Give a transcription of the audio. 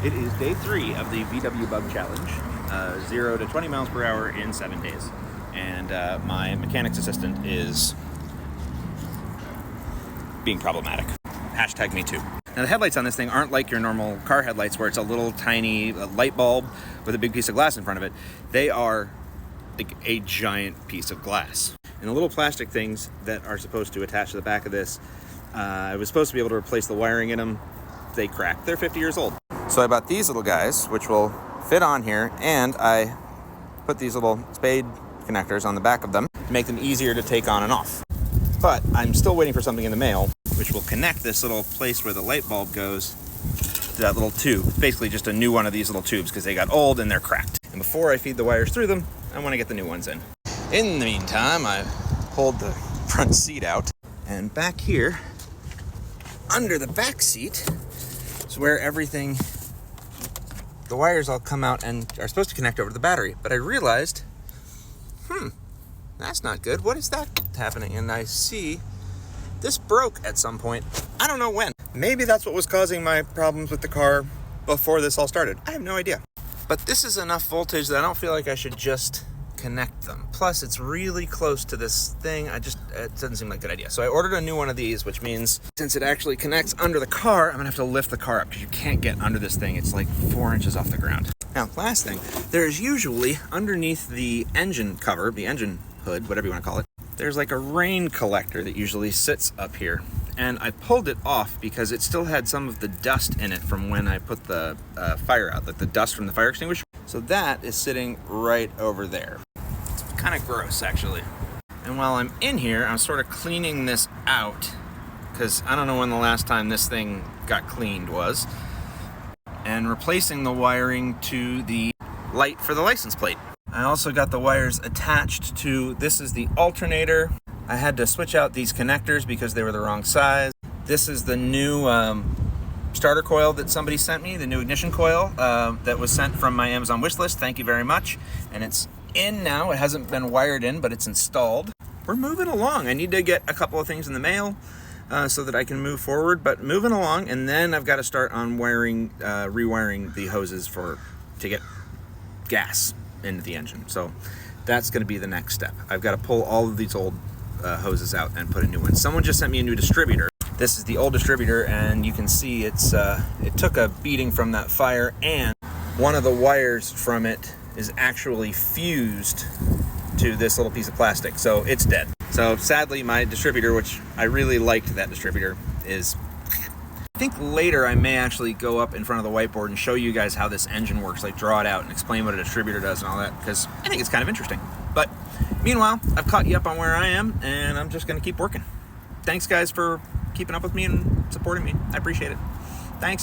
It is day 3 of the VW Bug Challenge, 0 to 20 miles per hour in 7 days. And my mechanics assistant is being problematic. Hashtag me too. Now the headlights on this thing aren't like your normal car headlights where it's a little tiny light bulb with a big piece of glass in front of it. They are like a giant piece of glass. And the little plastic things that are supposed to attach to the back of this, I was supposed to be able to replace the wiring in them. They cracked. They're 50 years old. So I bought these little guys, which will fit on here, and I put these little spade connectors on the back of them to make them easier to take on and off. But I'm still waiting for something in the mail, which will connect this little place where the light bulb goes to that little tube. Basically just a new one of these little tubes because they got old and they're cracked. And before I feed the wires through them, I want to get the new ones in. In the meantime, I pulled the front seat out, and back here, under the back seat, is where everything, the wires all come out and are supposed to connect over to the battery. But I realized, that's not good. What is that happening? And I see this broke at some point. I don't know when. Maybe that's what was causing my problems with the car before this all started. I have no idea. But this is enough voltage that I don't feel like I should just connect them. Plus, it's really close to this thing. It doesn't seem like a good idea. So I ordered a new one of these, which means since it actually connects under the car, I'm gonna have to lift the car up because you can't get under this thing. It's like 4 inches off the ground. Now, last thing, there's usually underneath the engine cover, the engine hood, whatever you want to call it, there's like a rain collector that usually sits up here. And I pulled it off because it still had some of the dust in it from when I put the fire out, like the dust from the fire extinguisher. So that is sitting right over there. It's kind of gross, actually. And while I'm in here, I'm sort of cleaning this out because I don't know when the last time this thing got cleaned was. And replacing the wiring to the light for the license plate. I also got the wires attached to, this is the alternator. I had to switch out these connectors because they were the wrong size. This is the new starter coil that somebody sent me, the new ignition coil that was sent from my Amazon wish list. Thank you very much. And it's in now. It hasn't been wired in, but it's installed. We're moving along. I need to get a couple of things in the mail so that I can move forward, but moving along. And then I've got to start on rewiring the hoses to get gas into the engine. So that's going to be the next step. I've got to pull all of these old hoses out and put a new one. Someone just sent me a new distributor. This is the old distributor, and you can see it took a beating from that fire, and one of the wires from it is actually fused to this little piece of plastic, so it's dead. So sadly, my distributor, which I really liked that distributor, is... I think later I may actually go up in front of the whiteboard and show you guys how this engine works, like draw it out and explain what a distributor does and all that, because I think it's kind of interesting. But meanwhile, I've caught you up on where I am, and I'm just going to keep working. Thanks, guys, for keeping up with me and supporting me. I appreciate it. Thanks.